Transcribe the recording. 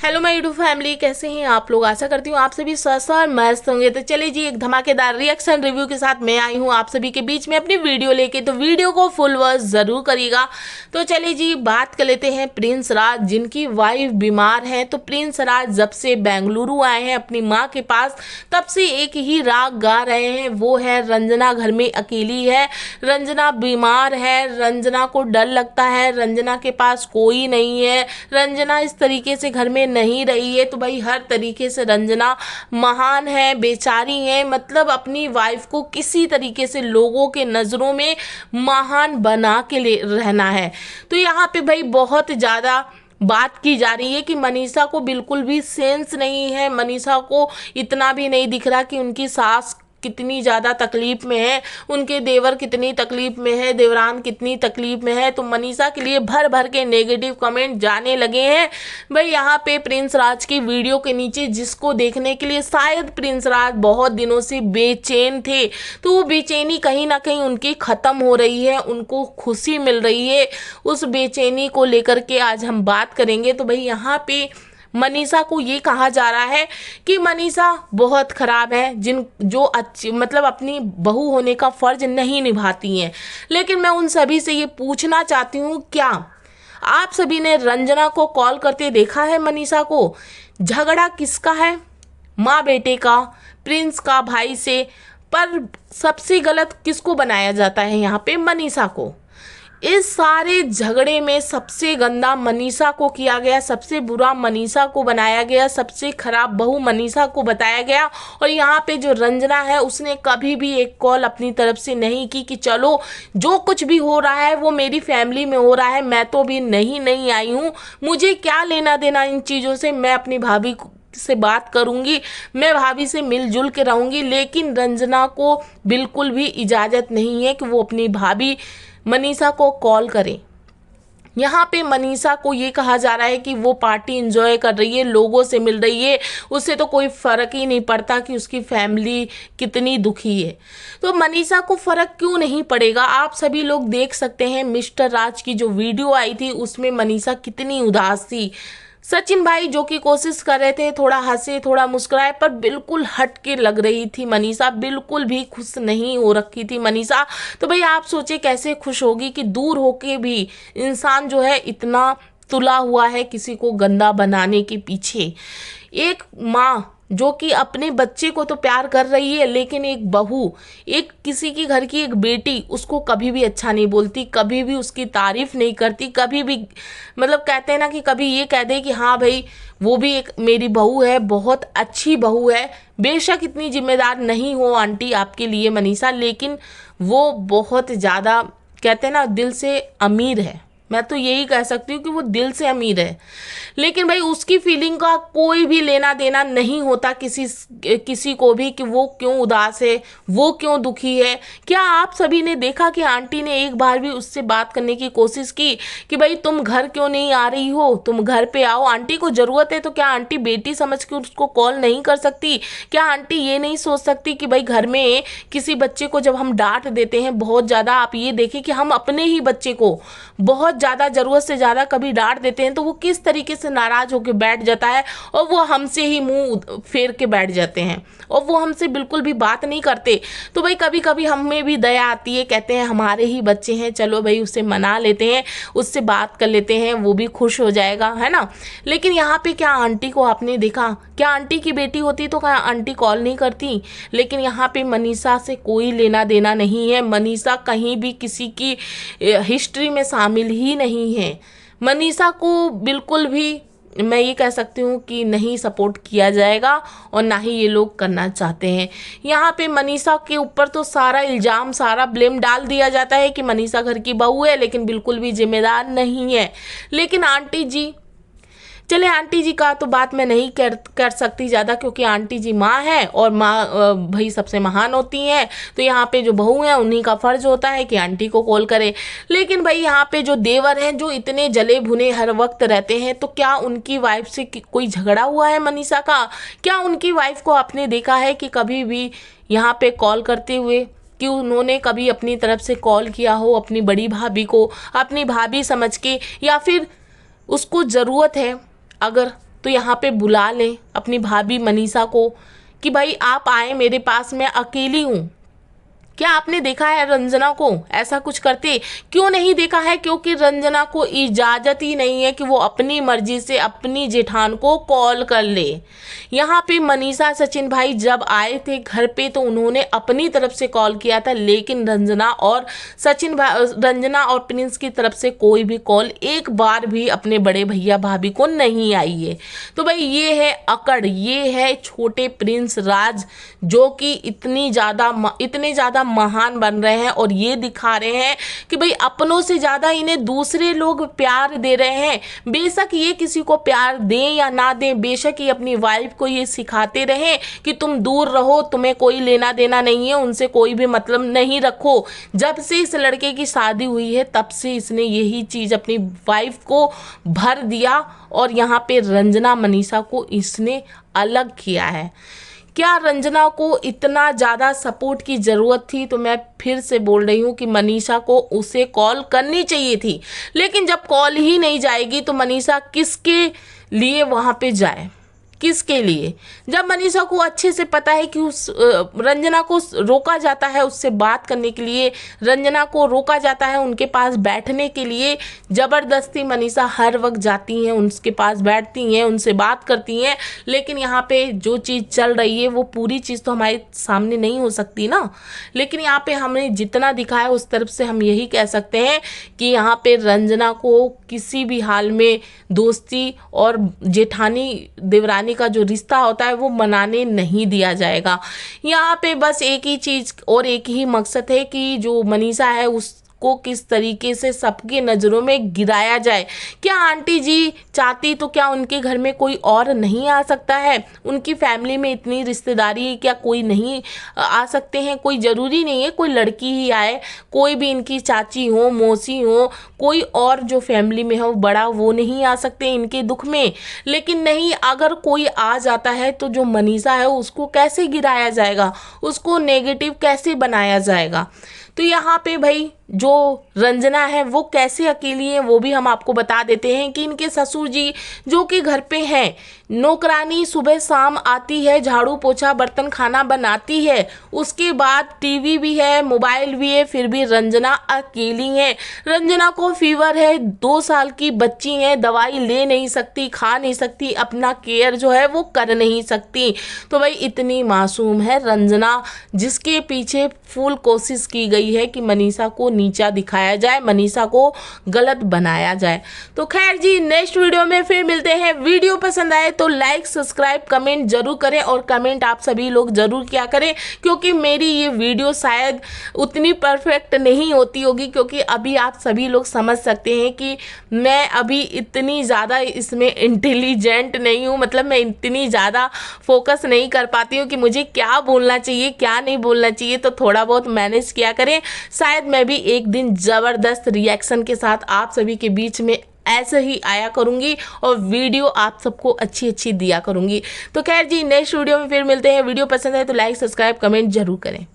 Hello my YouTube family, कैसे हैं आप लोग। आशा करती हूँ आप सभी स्वस्थ और मस्त होंगे। तो चलिए जी, एक धमाकेदार रिएक्शन रिव्यू के साथ मैं आई हूँ आप सभी के बीच में अपनी वीडियो लेके। तो वीडियो को फुल वॉच ज़रूर करिएगा। तो चलिए जी, बात कर लेते हैं प्रिंस राज, जिनकी वाइफ बीमार है। तो प्रिंस राज जब से बेंगलुरु आए हैं अपनी माँ के पास, तब से एक ही राग गा रहे हैं, वो है रंजना घर में अकेली है, रंजना बीमार है, रंजना को डर लगता है, रंजना के पास कोई नहीं है, रंजना इस तरीके से घर में नहीं रही है। तो भाई हर तरीके से रंजना महान है, बेचारी है, मतलब अपनी वाइफ को किसी तरीके से लोगों के नज़रों में महान बना के ले रहना है। तो यहाँ पे भाई बहुत ज़्यादा बात की जा रही है कि मनीषा को बिल्कुल भी सेंस नहीं है, मनीषा को इतना भी नहीं दिख रहा कि उनकी सास कितनी ज़्यादा तकलीफ़ में है, उनके देवर कितनी तकलीफ़ में है, देवरान कितनी तकलीफ़ में है। तो मनीषा के लिए भर भर के नेगेटिव कमेंट जाने लगे हैं। भाई यहाँ पे प्रिंस राज की वीडियो के नीचे, जिसको देखने के लिए शायद प्रिंस राज बहुत दिनों से बेचैन थे, तो वो बेचैनी कहीं ना कहीं उनकी ख़त्म हो रही है, उनको खुशी मिल रही है। उस बेचैनी को लेकर के आज हम बात करेंगे। तो भाई यहाँ पे मनीषा को ये कहा जा रहा है कि मनीषा बहुत ख़राब है, जो अच्छी मतलब अपनी बहू होने का फ़र्ज नहीं निभाती हैं। लेकिन मैं उन सभी से ये पूछना चाहती हूँ, क्या आप सभी ने रंजना को कॉल करते देखा है मनीषा को? झगड़ा किसका है? माँ बेटे का, प्रिंस का भाई से। पर सबसे गलत किसको बनाया जाता है यहाँ पे? मनीषा को। इस सारे झगड़े में सबसे गंदा मनीषा को किया गया, सबसे बुरा मनीषा को बनाया गया, सबसे खराब बहू मनीषा को बताया गया। और यहाँ पे जो रंजना है, उसने कभी भी एक कॉल अपनी तरफ से नहीं की कि चलो जो कुछ भी हो रहा है वो मेरी फैमिली में हो रहा है, मैं तो अभी नहीं आई हूँ, मुझे क्या लेना देना इन चीज़ों से, मैं अपनी भाभी से बात करूंगी, मैं भाभी से मिलजुल के रहूंगी। लेकिन रंजना को बिल्कुल भी इजाज़त नहीं है कि वो अपनी भाभी मनीषा को कॉल करें। यहाँ पे मनीषा को ये कहा जा रहा है कि वो पार्टी एंजॉय कर रही है, लोगों से मिल रही है, उससे तो कोई फ़र्क ही नहीं पड़ता कि उसकी फैमिली कितनी दुखी है। तो मनीषा को फ़र्क क्यों नहीं पड़ेगा? आप सभी लोग देख सकते हैं, मिस्टर राज की जो वीडियो आई थी उसमें मनीषा कितनी उदास थी। सचिन भाई जो कि कोशिश कर रहे थे, थोड़ा हंसे थोड़ा मुस्कुराए, पर बिल्कुल हट के लग रही थी मनीषा, बिल्कुल भी खुश नहीं हो रखी थी मनीषा। तो भाई आप सोचे कैसे खुश होगी कि दूर होके भी इंसान जो है इतना तुला हुआ है किसी को गंदा बनाने के पीछे। एक माँ जो कि अपने बच्चे को तो प्यार कर रही है, लेकिन एक बहू, एक किसी की घर की एक बेटी, उसको कभी भी अच्छा नहीं बोलती, कभी भी उसकी तारीफ नहीं करती, कभी भी मतलब कहते हैं ना कि कभी ये कह दे कि हाँ भाई वो भी एक मेरी बहू है, बहुत अच्छी बहू है। बेशक इतनी जिम्मेदार नहीं हो आंटी आपके लिए मनीषा, लेकिन वो बहुत ज़्यादा कहते हैं ना दिल से अमीर है। मैं तो यही कह सकती हूँ कि वो दिल से अमीर है। लेकिन भाई उसकी फीलिंग का कोई भी लेना देना नहीं होता किसी को भी कि वो क्यों उदास है, वो क्यों दुखी है। क्या आप सभी ने देखा कि आंटी ने एक बार भी उससे बात करने की कोशिश की कि भाई तुम घर क्यों नहीं आ रही हो, तुम घर पे आओ, आंटी को ज़रूरत है। तो क्या आंटी बेटी समझ के उसको कॉल नहीं कर सकती? क्या आंटी ये नहीं सोच सकती कि भाई घर में किसी बच्चे को जब हम डांट देते हैं बहुत ज़्यादा, आप ये देखें कि हम अपने ही बच्चे को बहुत ज़्यादा ज़रूरत से ज़्यादा कभी डांट देते हैं तो वो किस तरीके से नाराज़ होकर बैठ जाता है, और वो हमसे ही मुंह फेर के बैठ जाते हैं और वो हमसे बिल्कुल भी बात नहीं करते। तो भाई कभी कभी हमें भी दया आती है, कहते हैं हमारे ही बच्चे हैं, चलो भाई उसे मना लेते हैं, उससे बात कर लेते हैं, वो भी खुश हो जाएगा, है ना। लेकिन यहाँ पे क्या आंटी को आपने देखा? क्या आंटी की बेटी होती तो क्या आंटी कॉल नहीं करती? लेकिन यहाँ पे मनीषा से कोई लेना देना नहीं है, मनीषा कहीं भी किसी की हिस्ट्री में शामिल ही नहीं है। मनीषा को बिल्कुल भी मैं ये कह सकती हूँ कि नहीं सपोर्ट किया जाएगा और ना ही ये लोग करना चाहते हैं। यहाँ पे मनीषा के ऊपर तो सारा इल्ज़ाम, सारा ब्लेम डाल दिया जाता है कि मनीषा घर की बहू है, लेकिन बिल्कुल भी जिम्मेदार नहीं है। लेकिन आंटी जी, चले आंटी जी का तो बात मैं नहीं कर सकती ज़्यादा, क्योंकि आंटी जी माँ है और माँ भाई सबसे महान होती हैं। तो यहाँ पे जो बहू हैं उन्हीं का फ़र्ज़ होता है कि आंटी को कॉल करे। लेकिन भाई यहाँ पे जो देवर हैं जो इतने जले भुने हर वक्त रहते हैं, तो क्या उनकी वाइफ से कोई झगड़ा हुआ है मनीषा का? क्या उनकी वाइफ को आपने देखा है कि कभी भी यहाँ पे कॉल करते हुए कि उन्होंने कभी अपनी तरफ से कॉल किया हो अपनी बड़ी भाभी को, अपनी भाभी समझ के, या फिर उसको ज़रूरत है अगर तो यहाँ पे बुला लें अपनी भाभी मनीषा को कि भाई आप आए मेरे पास, मैं अकेली हूँ। क्या आपने देखा है रंजना को ऐसा कुछ करते? क्यों नहीं देखा है? क्योंकि रंजना को इजाज़त ही नहीं है कि वो अपनी मर्जी से अपनी जेठान को कॉल कर ले। यहाँ पे मनीषा सचिन भाई जब आए थे घर पे तो उन्होंने अपनी तरफ से कॉल किया था, लेकिन रंजना और प्रिंस की तरफ से कोई भी कॉल एक बार भी अपने बड़े भैया भाभी को नहीं आई है। तो भाई ये है अकड़, ये है छोटे प्रिंस राज जो कि इतने ज़्यादा महान बन रहे हैं और ये दिखा रहे हैं कि भाई अपनों से ज़्यादा इन्हें दूसरे लोग प्यार दे रहे हैं। बेशक ये किसी को प्यार दें या ना दें, बेशक ये अपनी वाइफ को ये सिखाते रहें कि तुम दूर रहो, तुम्हें कोई लेना देना नहीं है, उनसे कोई भी मतलब नहीं रखो। जब से इस लड़के की शादी हुई है तब से इसने यही चीज़ अपनी वाइफ को भर दिया और यहाँ पे रंजना मनीषा को इसने अलग किया है। क्या रंजना को इतना ज़्यादा सपोर्ट की ज़रूरत थी? तो मैं फिर से बोल रही हूँ कि मनीषा को उसे कॉल करनी चाहिए थी, लेकिन जब कॉल ही नहीं जाएगी तो मनीषा किसके लिए वहाँ पे जाए, किसके लिए? जब मनीषा को अच्छे से पता है कि उस रंजना को रोका जाता है उससे बात करने के लिए, रंजना को रोका जाता है उनके पास बैठने के लिए, ज़बरदस्ती मनीषा हर वक्त जाती हैं, उनके पास बैठती हैं, उनसे बात करती हैं, लेकिन यहाँ पे जो चीज़ चल रही है वो पूरी चीज़ तो हमारे सामने नहीं हो सकती ना। लेकिन यहाँ पे हमने जितना दिखाया उस तरफ से हम यही कह सकते हैं कि यहाँ पे रंजना को किसी भी हाल में दोस्ती और जेठानी देवरानी का जो रिश्ता होता है वो मनाने नहीं दिया जाएगा। यहाँ पे बस एक ही चीज़ और एक ही मकसद है कि जो मनीषा है उसको किस तरीके से सबकी नज़रों में गिराया जाए। क्या आंटी जी चाहती तो क्या उनके घर में कोई और नहीं आ सकता है? उनकी फैमिली में इतनी रिश्तेदारी है, क्या कोई नहीं आ सकते हैं? कोई ज़रूरी नहीं है कोई लड़की ही आए, कोई भी इनकी चाची हो, मौसी हो, कोई और जो फैमिली में हो बड़ा वो नहीं आ सकते इनके दुख में? लेकिन नहीं, अगर कोई आ जाता है तो जो मनीषा है उसको कैसे गिराया जाएगा, उसको नेगेटिव कैसे बनाया जाएगा? तो यहाँ पे भाई जो रंजना है वो कैसे अकेली है वो भी हम आपको बता देते हैं कि इनके ससुर जी जो कि घर पे हैं, नौकरानी सुबह शाम आती है, झाड़ू पोछा बर्तन खाना बनाती है, उसके बाद टीवी भी है, मोबाइल भी है, फिर भी रंजना अकेली है। रंजना को फीवर है, 2 साल की बच्ची है, दवाई ले नहीं सकती, खा नहीं सकती, अपना केयर जो है वो कर नहीं सकती। तो भाई इतनी मासूम है रंजना जिसके पीछे फुल कोशिश की गई है कि मनीषा को नीचा दिखाया जाए, मनीषा को गलत बनाया जाए। तो खैर जी, नेक्स्ट वीडियो में फिर मिलते हैं। वीडियो पसंद आए तो लाइक सब्सक्राइब कमेंट जरूर करें और कमेंट आप सभी लोग जरूर क्या करें, क्योंकि मेरी ये वीडियो शायद उतनी परफेक्ट नहीं होती होगी, क्योंकि अभी आप सभी लोग समझ सकते हैं कि मैं अभी इतनी ज़्यादा इसमें इंटेलिजेंट नहीं हूँ, मतलब मैं इतनी ज़्यादा फोकस नहीं कर पाती हूँ कि मुझे क्या बोलना चाहिए क्या नहीं बोलना चाहिए। तो थोड़ा बहुत मैनेज किया करें, शायद मैं भी एक दिन ज़बरदस्त रिएक्शन के साथ आप सभी के बीच में ऐसे ही आया करूंगी और वीडियो आप सबको अच्छी दिया करूंगी। तो खैर जी, नेक्स्ट वीडियो में फिर मिलते हैं। वीडियो पसंद है तो लाइक सब्सक्राइब कमेंट जरूर करें।